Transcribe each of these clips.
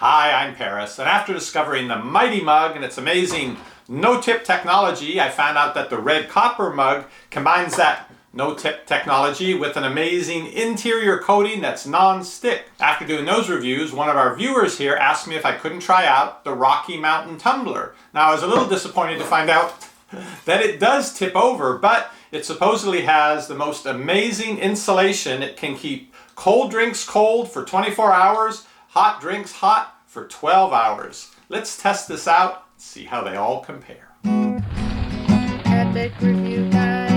Hi, I'm Paris, and after discovering the Mighty Mug and its amazing no-tip technology, I found out that the red copper mug combines that no-tip technology with an amazing interior coating that's non-stick. After doing those reviews, one of our viewers here asked me if I couldn't try out the Rocky Mountain Tumbler. Now, I was a little disappointed to find out that it does tip over, but it supposedly has the most amazing insulation. It can keep cold drinks cold for 24 hours, hot drinks hot for 12 hours. Let's test this out and see how they all compare. Epic Review Guys.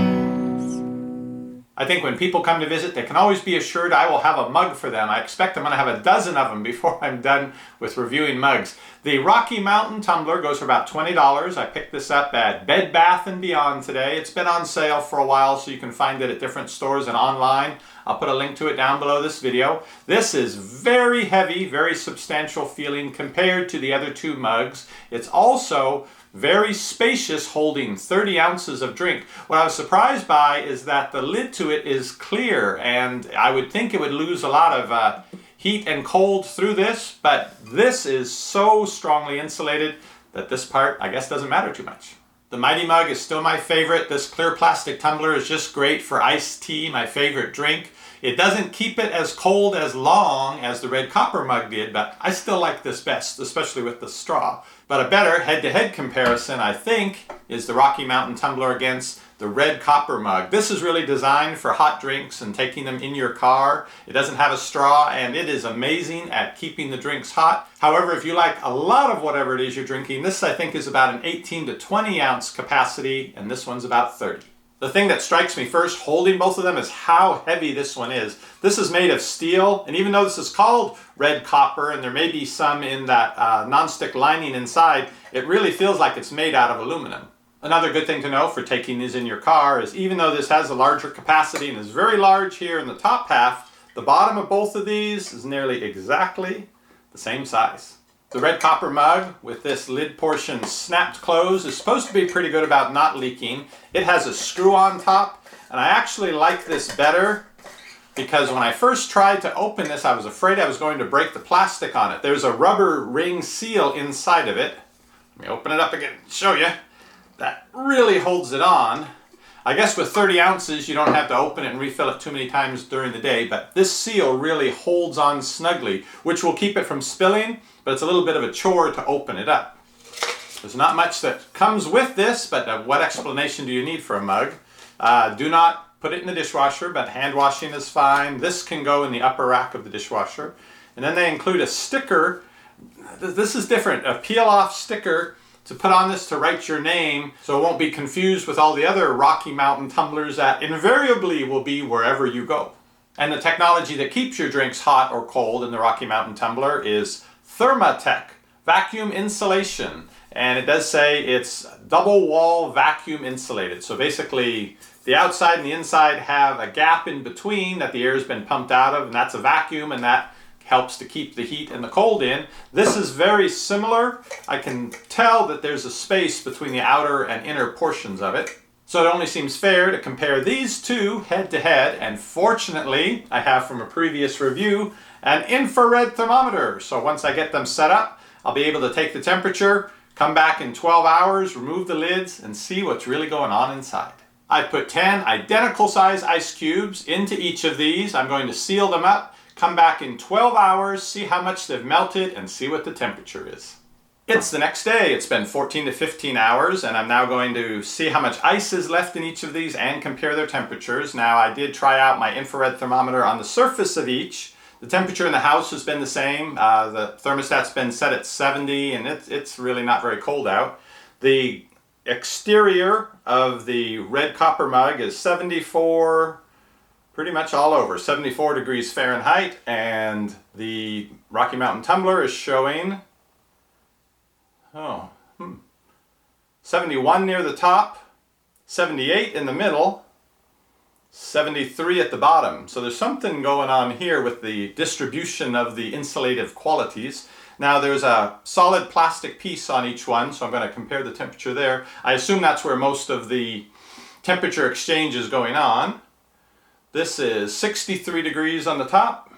I think when people come to visit, they can always be assured I will have a mug for them. I expect I'm going to have a dozen of them before I'm done with reviewing mugs. The Rocky Mountain Tumbler goes for about $20. I picked this up at Bed Bath & Beyond today. It's been on sale for a while, so you can find it at different stores and online. I'll put a link to it down below this video. This is very heavy, very substantial feeling compared to the other two mugs. It's also very spacious, holding 30 ounces of drink. What I was surprised by is that the lid to it is clear, and I would think it would lose a lot of heat and cold through this, but this is so strongly insulated that this part, I guess, doesn't matter too much. The Mighty Mug is still my favorite. This clear plastic tumbler is just great for iced tea, my favorite drink. It doesn't keep it as cold as long as the red copper mug did, but I still like this best, especially with the straw. But a better head-to-head comparison, I think, is the Rocky Mountain Tumbler against the red copper mug. This is really designed for hot drinks and taking them in your car. It doesn't have a straw, and it is amazing at keeping the drinks hot. However, if you like a lot of whatever it is you're drinking, this I think is about an 18 to 20 ounce capacity, and this one's about 30. The thing that strikes me first holding both of them is how heavy this one is. This is made of steel, and even though this is called red copper and there may be some in that non-stick lining inside, it really feels like it's made out of aluminum. Another good thing to know for taking these in your car is even though this has a larger capacity and is very large here in the top half, the bottom of both of these is nearly exactly the same size. The red copper mug with this lid portion snapped closed is supposed to be pretty good about not leaking. It has a screw on top, and I actually like this better because when I first tried to open this, I was afraid I was going to break the plastic on it. There's a rubber ring seal inside of it. Let me open it up again and show you. That really holds it on. I guess with 30 ounces, you don't have to open it and refill it too many times during the day, but this seal really holds on snugly, which will keep it from spilling, but it's a little bit of a chore to open it up. There's not much that comes with this, but what explanation do you need for a mug? Do not put it in the dishwasher, but hand washing is fine. This can go in the upper rack of the dishwasher. And then they include a sticker. This is different, a peel-off sticker to put on this to write your name so it won't be confused with all the other Rocky Mountain tumblers that invariably will be wherever you go. And the technology that keeps your drinks hot or cold in the Rocky Mountain Tumbler is Thermometer, vacuum insulation. And it does say it's double wall vacuum insulated. So basically the outside and the inside have a gap in between that the air has been pumped out of, and that's a vacuum, and that helps to keep the heat and the cold in. This is very similar. I can tell that there's a space between the outer and inner portions of it. So it only seems fair to compare these two head to head, and fortunately, I have from a previous review an infrared thermometer. So once I get them set up, I'll be able to take the temperature, come back in 12 hours, remove the lids, and see what's really going on inside. I've put 10 identical size ice cubes into each of these. I'm going to seal them up, come back in 12 hours, see how much they've melted, and see what the temperature is. It's the next day. It's been 14 to 15 hours, and I'm now going to see how much ice is left in each of these and compare their temperatures. Now, I did try out my infrared thermometer on the surface of each. The temperature in the house has been the same. The thermostat's been set at 70, and it's really not very cold out. The exterior of the red copper mug is 74, pretty much all over, 74 degrees Fahrenheit, and the Rocky Mountain Tumbler is showing 71 near the top, 78 in the middle, 73 at the bottom. So there's something going on here with the distribution of the insulative qualities. Now there's a solid plastic piece on each one, so I'm going to compare the temperature there. I assume that's where most of the temperature exchange is going on. This is 63 degrees on the top,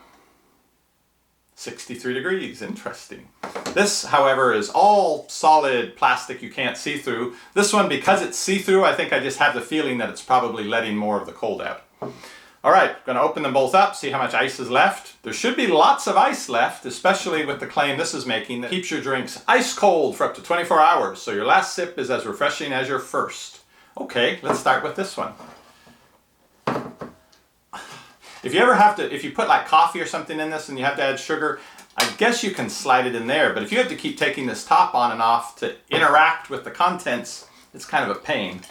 63 degrees, interesting. This, however, is all solid plastic you can't see through. This one, because it's see-through, I think I just have the feeling that it's probably letting more of the cold out. All right, I'm gonna open them both up, see how much ice is left. There should be lots of ice left, especially with the claim this is making that keeps your drinks ice cold for up to 24 hours, so your last sip is as refreshing as your first. Okay, let's start with this one. If you ever have to, if you put like coffee or something in this and you have to add sugar, I guess you can slide it in there, but if you have to keep taking this top on and off to interact with the contents, it's kind of a pain.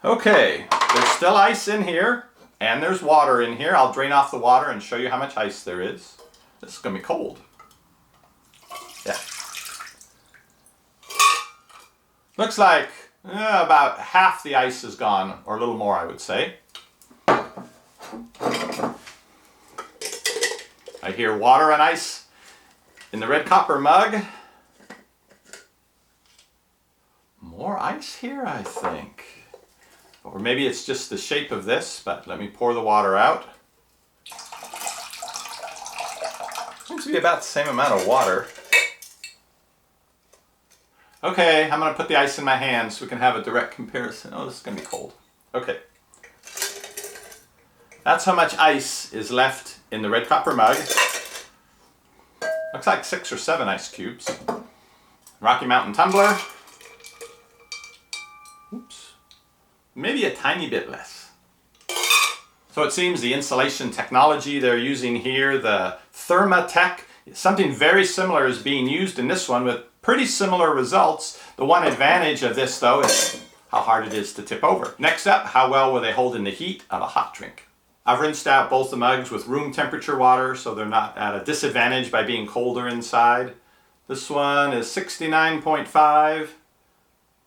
Okay, there's still ice in here, and there's water in here. I'll drain off the water and show you how much ice there is. This is gonna be cold. Yeah. Looks like about half the ice is gone, or a little more, I would say. I hear water and ice in the red copper mug. More ice here, I think. Or maybe it's just the shape of this, but let me pour the water out. Seems to be about the same amount of water. Okay, I'm gonna put the ice in my hand so we can have a direct comparison. Oh, this is gonna be cold. Okay. That's how much ice is left in the red copper mug. Looks like 6 or 7 ice cubes. Rocky Mountain tumbler. Oops. Maybe a tiny bit less. So it seems the insulation technology they're using here, the Thermometer, something very similar is being used in this one with pretty similar results. The one advantage of this, though, is how hard it is to tip over. Next up, how well will they hold in the heat of a hot drink? I've rinsed out both the mugs with room temperature water so they're not at a disadvantage by being colder inside. This one is 69.5.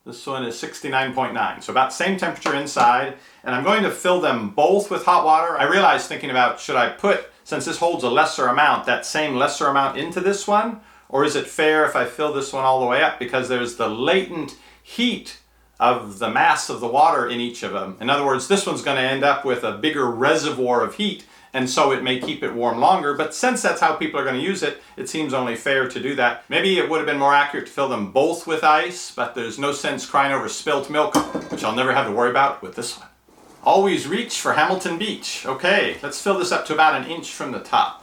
This one is 69.9. So about the same temperature inside. And I'm going to fill them both with hot water. I realized thinking about, should I put, since this holds a lesser amount, that same lesser amount into this one? Or is it fair if I fill this one all the way up? Because there's the latent heat of the mass of the water in each of them. In other words, this one's going to end up with a bigger reservoir of heat, and so it may keep it warm longer. But since that's how people are going to use it, it seems only fair to do that. Maybe it would have been more accurate to fill them both with ice, but there's no sense crying over spilt milk, which I'll never have to worry about with this one. Always reach for Hamilton Beach. Okay, let's fill this up to about 1 inch from the top.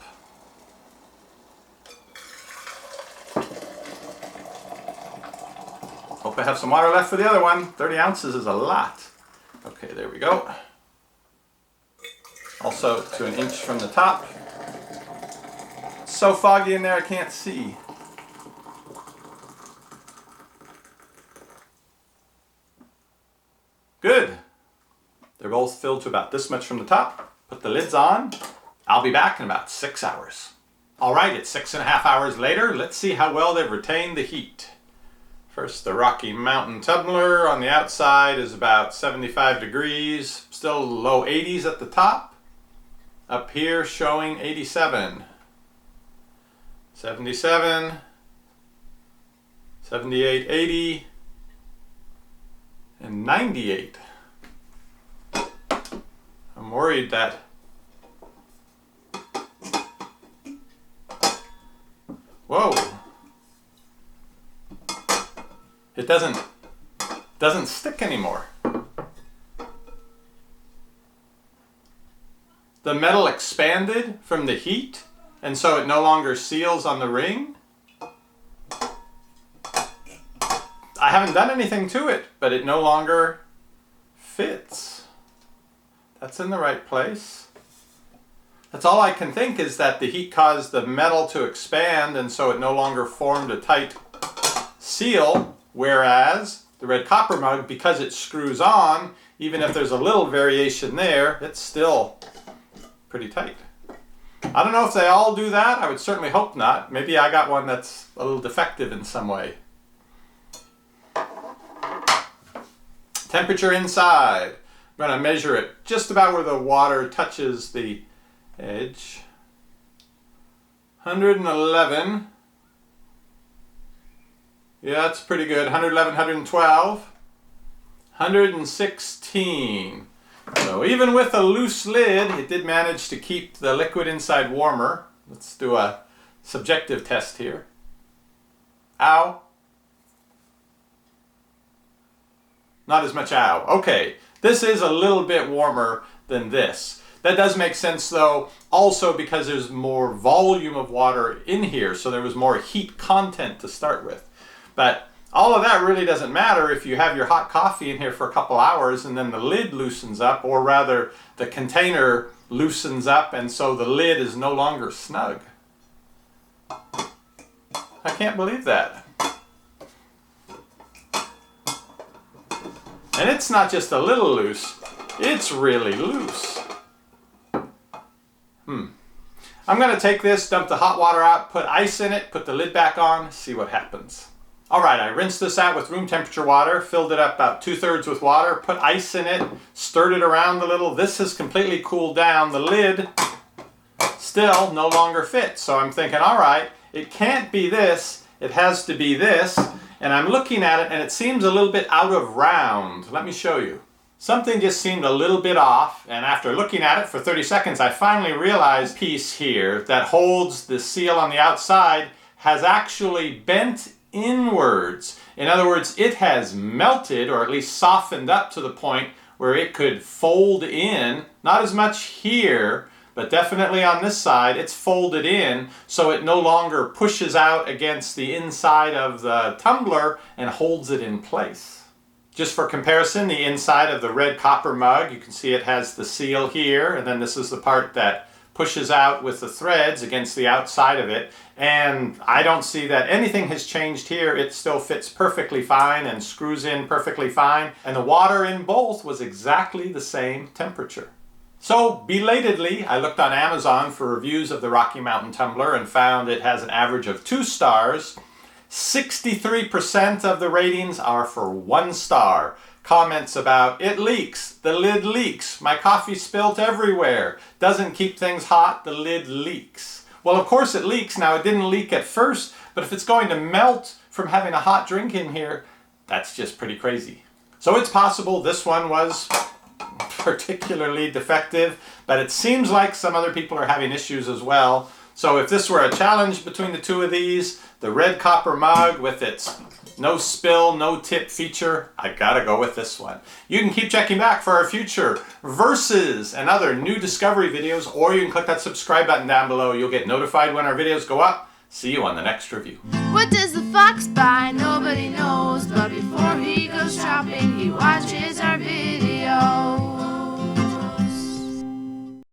Hope I have some water left for the other one. 30 ounces is a lot. Okay, there we go. Also to 1 inch from the top. It's so foggy in there I can't see. Good. They're both filled to about this much from the top. Put the lids on. I'll be back in about 6 hours. All right, it's 6.5 hours later. Let's see how well they've retained the heat. First, the Rocky Mountain tumbler on the outside is about 75 degrees. Still low 80s at the top. Up here showing 87. 77. 78, 80. And 98. I'm worried that whoa. It doesn't stick anymore. The metal expanded from the heat, and so it no longer seals on the ring. I haven't done anything to it, but it no longer fits. That's in the right place. That's all I can think, is that the heat caused the metal to expand, and so it no longer formed a tight seal. Whereas the red copper mug, because it screws on, even if there's a little variation there, it's still pretty tight. I don't know if they all do that. I would certainly hope not. Maybe I got one that's a little defective in some way. Temperature inside. I'm going to measure it just about where the water touches the edge. 111. Yeah, that's pretty good. 111, 112. 116. So even with a loose lid, it did manage to keep the liquid inside warmer. Let's do a subjective test here. Ow. Not as much ow. Okay, this is a little bit warmer than this. That does make sense though, also because there's more volume of water in here, so there was more heat content to start with. But all of that really doesn't matter if you have your hot coffee in here for a couple hours and then the lid loosens up, or rather the container loosens up and so the lid is no longer snug. I can't believe that. And it's not just a little loose, it's really loose. I'm going to take this, dump the hot water out, put ice in it, put the lid back on, see what happens. Alright, I rinsed this out with room temperature water, filled it up about 2/3 with water, put ice in it, stirred it around a little. This has completely cooled down. The lid still no longer fits. So I'm thinking, alright, it can't be this, it has to be this. And I'm looking at it and it seems a little bit out of round. Let me show you. Something just seemed a little bit off, and after looking at it for 30 seconds, I finally realized the piece here that holds the seal on the outside has actually bent inwards. In other words, it has melted, or at least softened up to the point where it could fold in. Not as much here, but definitely on this side, it's folded in so it no longer pushes out against the inside of the tumbler and holds it in place. Just for comparison, the inside of the red copper mug, you can see it has the seal here, and then this is the part that pushes out with the threads against the outside of it. And I don't see that anything has changed here. It still fits perfectly fine and screws in perfectly fine. And the water in both was exactly the same temperature. So, belatedly, I looked on Amazon for reviews of the Rocky Mountain Tumbler and found it has an average of 2 stars. 63% of the ratings are for 1 star. Comments about, it leaks, the lid leaks, my coffee spilt everywhere, doesn't keep things hot, the lid leaks. Well, of course it leaks. Now, it didn't leak at first, but if it's going to melt from having a hot drink in here, that's just pretty crazy. So it's possible this one was particularly defective, but it seems like some other people are having issues as well. So if this were a challenge between the two of these, the red copper mug with its no spill, no tip feature, I gotta go with this one. You can keep checking back for our future verses and other new discovery videos, or you can click that subscribe button down below. You'll get notified when our videos go up. See you on the next review. What does the fox buy? Nobody knows, but before he goes shopping, he watches our videos.